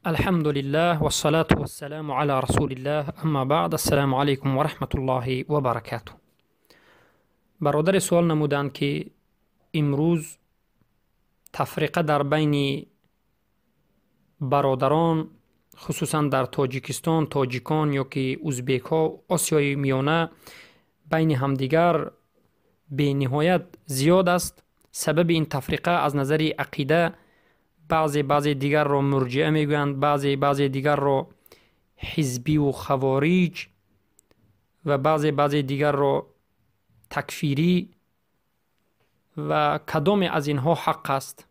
الحمد لله والصلاة والسلام على رسول الله. اما بعد، السلام علیکم و رحمت الله و برکاته. برادر سوال نمودند که امروز تفریقه در بین برادران خصوصا در تاجیکستان، تاجیکان یا که ازبک ها، آسیای میانه بین همدیگر به نهایت زیاد است. سبب این تفریقه از نظر عقیده بعضی دیگر را مرجئه میگویند، بعضی دیگر را حزبی و خوارج و بعضی دیگر را تکفیری. و کدام از اینها حق است؟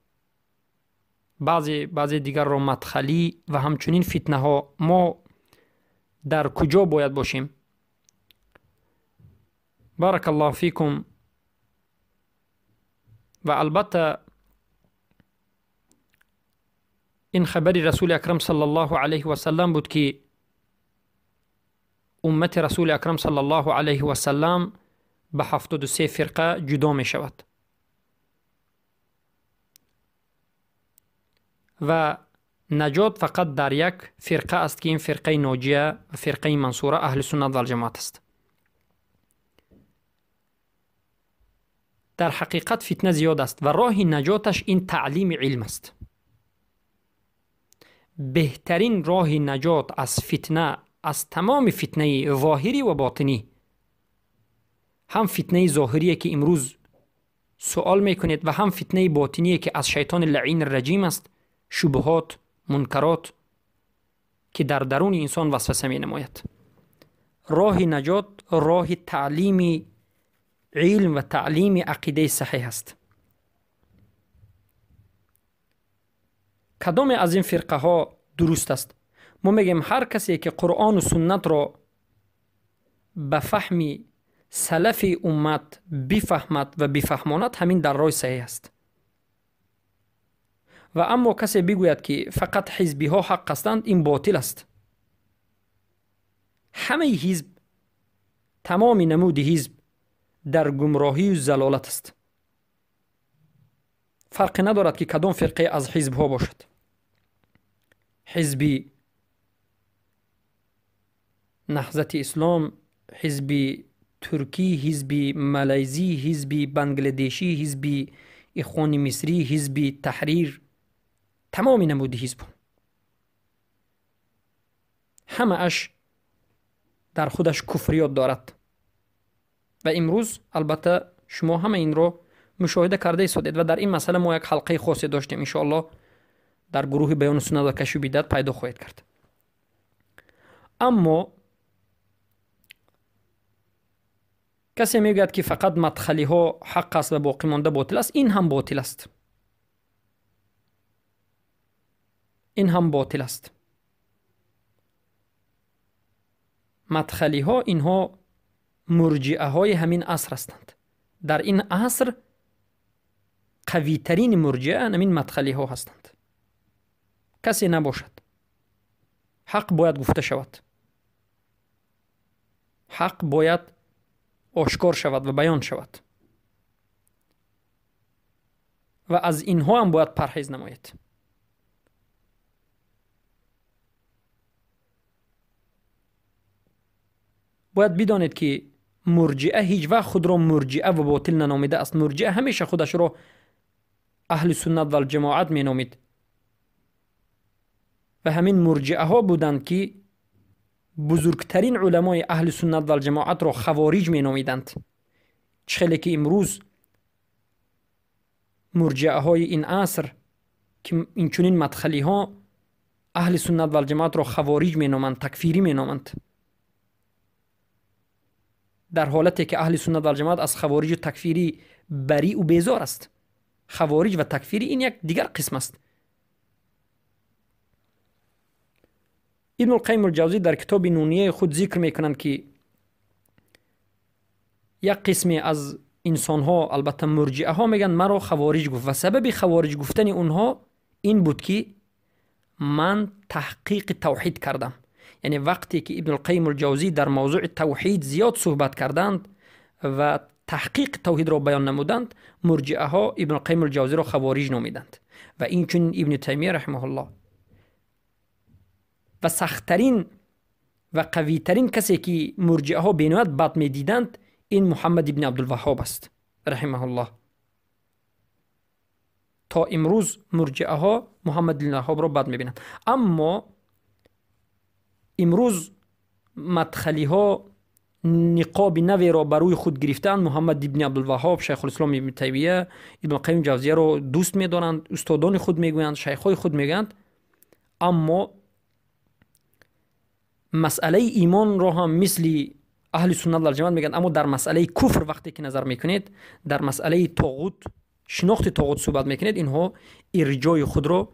بعضی دیگر را مدخلی و همچنین فتنه ها. ما در کجا باید باشیم؟ بارک الله فیکم. و البته این خبری رسول اکرم صلی الله علیه و سلم بود که امت رسول اکرم صلی الله علیه و سلم به 73 فرقه جدا می شود و نجات فقط در یک فرقه است که این فرقه ناجیه و فرقه منصوره اهل سنت و الجماعت است. در حقیقت فتنه زیاد است و راه نجاتش این تعلیم علم است. بهترین راه نجات از فتنه، از تمام فتنه ظاهری و باطنی، هم فتنه ظاهری که امروز سوال میکنید و هم فتنه باطنی که از شیطان لعین الرجیم است، شبهات، منکرات که در درون انسان وسوسه می نماید. راه نجات راه تعلیم علم و تعلیم عقیده صحیح است. کدام از این فرقه ها درست است؟ ما میگیم هر کسی که قرآن و سنت را به فهم سلف امت بفهمد و بفهماند، همین در راه صحیح است. و اما کسی بگوید که فقط حزبی ها حق هستند، این باطل است. همه حزب، تمام نمود حزب در گمراهی و ضلالت است. فرق ندارد که کدام فرقه از حزب ها باشد. حزب نهضت اسلام، حزب ترکی، حزب مالزی، حزب بنگلادشی، حزب اخوان مصری، حزب تحریر، تمام نمود حزب همه اش در خودش کفریات دارد. و امروز البته شما همه این رو مشاهده کرده ایستید و در این مسئله ما یک حلقه خاصی داشتیم. ان شاء الله در گروه بیان سنت و کشف بدعت پیدا خواهید کرد. اما کسی میگوید که فقط مدخلی ها حق است و باقی مانده باطل است. این هم باطل است. این هم باطل است. مدخلی ها اینها مرجئه های همین عصر هستند. در این عصر قوی ترین مرجئه همین مدخلی ها هستند. کسی نباشد. حق باید گفته شود. حق باید آشکار شود و بیان شود. و از اینها هم باید پرهیز نماید. باید بدانید که مرجئه هیچ وقت خود را مرجئه و باطل ننامیده است. مرجئه همیشه خودش را اهل سنت و الجماعت می نامید. و همین مرجئه ها بودند که بزرگترین علمای اهل سنت و الجماعت را خوارج می نامیدند. چخیلی که امروز مرجئه های این عصر که این چنین مدخلی ها اهل سنت و الجماعت را خوارج می نامند، تکفیری می نامند، در حالتی که اهل سنت و الجماعت از خوارج و تکفیری بری و بیزار است. خوارج و تکفیری این یک دیگر قسم است. ابن القیم الجوزی در کتاب نونیه خود ذکر میکنند که یک قسمی از انسان ها، البته مرجئه ها، میگن مرا خوارج گفت و سبب خوارج گفتن اونها این بود که من تحقیق توحید کردم. یعنی وقتی که ابن القیم الجوزی در موضوع توحید زیاد صحبت کردند و تحقیق توحید را بیان نمودند، مرجئه ها ابن القیم الجوزی را خوارج نامیدند. و این چون ابن تیمیه رحمه الله و سختترین و قویترین کسی که مرجئه ها بینهایت بد میدیدند این محمد ابن عبدالوهاب است رحمه الله. تا امروز مرجئه ها محمد ابن عبدالوهاب را بد میبینند. اما امروز مدخلی ها نقاب نوی را بر روی خود گرفتند. محمد ابن عبدالوهاب، شیخ الاسلام ابن تیمیه، ابن قیم جوزیه را دوست میدارند، استادان خود میگویند، شیخای خود میگویند. اما مسئله ایمان را هم مثل اهل سنت و الجماعت میگن. اما در مسئله کفر وقتی که نظر میکنید، در مسئله طاغوت، شناخت طاغوت صحبت میکنید، اینها ارجای خود را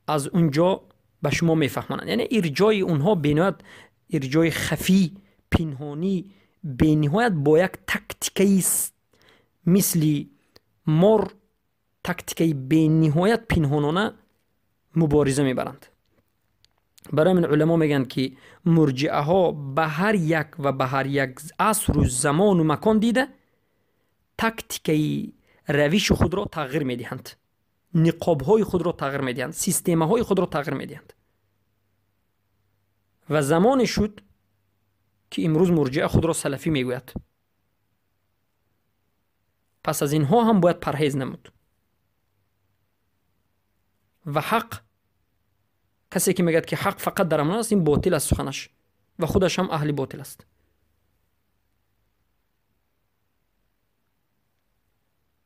از اونجا به شما میفهمانند. یعنی ارجای اونها بنهایت ارجای خفی، پنهانی، بنهایت با یک تکتیکی مثل مار، تکتیکی بنهایت پنهانانه مبارزه میبرند. برای من علما میگن که مرجئه ها به هر یک عصر و زمان و مکان دیده تکتیکی روش خود را تغییر میدهند، نقاب های خود را تغییر میدهند، سیستم های خود را تغییر میدهند. و زمان شد که امروز مرجئه خود را سلفی میگوید. پس از اینها هم باید پرهیز نمود. و حق، کسی که میگه که حق فقط در من است، این باطل است سخنش و خودش هم اهل باطل است.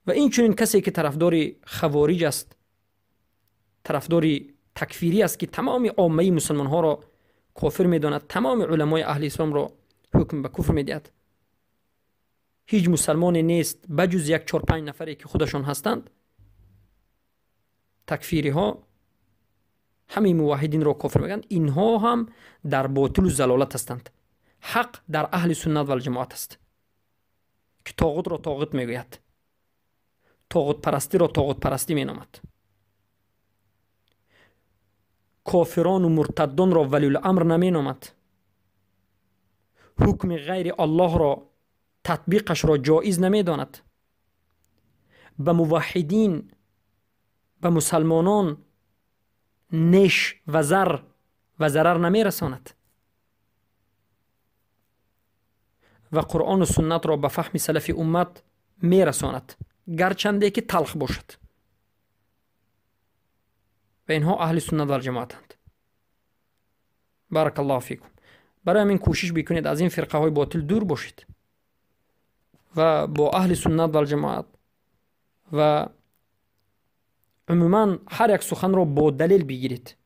و این چنین کسی که طرفدار خوارج است، طرفدار تکفیری است که تمام عامه مسلمان ها را کافر میداند، تمام علمای اهل اسلام را حکم به کفر میدهد. هیچ مسلمان نیست بجز 1-4-5 نفری که خودشان هستند. تکفیری ها همین موحدین را کافر میگن. اینها هم در باطل و ضلالت هستند. حق در اهل سنت و الجماعت است که طاغوت را طاغوت میگوید، طاغوت پرستی را طاغوت پرستی مینامد، کافران و مرتدان را ولی الامر نمینامد، حکم غیر الله را تطبیقش را جایز نمیداند، به موحدین، به مسلمانان نش و زر و ضرر نمی رساند و قرآن و سنت را به فهم سلف امت می رساند، گرچنده که تلخ باشد. و اینها اهل سنت و الجماعتند. بارک الله فیکم. برای همین کوشش بکنید از این فرقه های باطل دور باشید و با اهل سنت و الجماعت و عموما هر یک سخن را با دلیل بگیرید.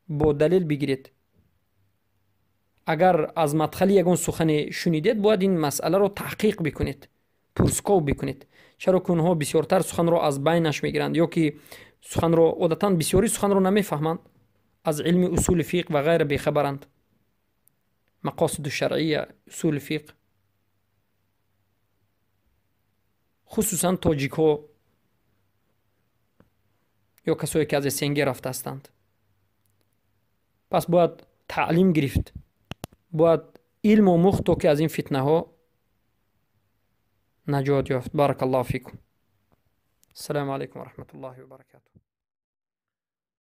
با دلیل بگیرید. اگر از مدخل یگان سخن شنیدید باید این مسئله را تحقیق بکنید، پرسکو بکنید. چرا که اونها بسیارتر سخن را از بینش میگیرند یا که سخن را عادتا بسیاری سخن را نمیفهمند، از علم اصول فقه و غیره بیخبرند، مقاصد شرعیه، اصول فقه. خصوصا تاجیک ها یا کسایی که از سنگی رفته هستند. پس باید تعلیم گرفت، باید علم و مخت تا که از این فتنه ها نجات یافت. بارک الله فیکم. السلام علیکم و رحمت الله و برکاته.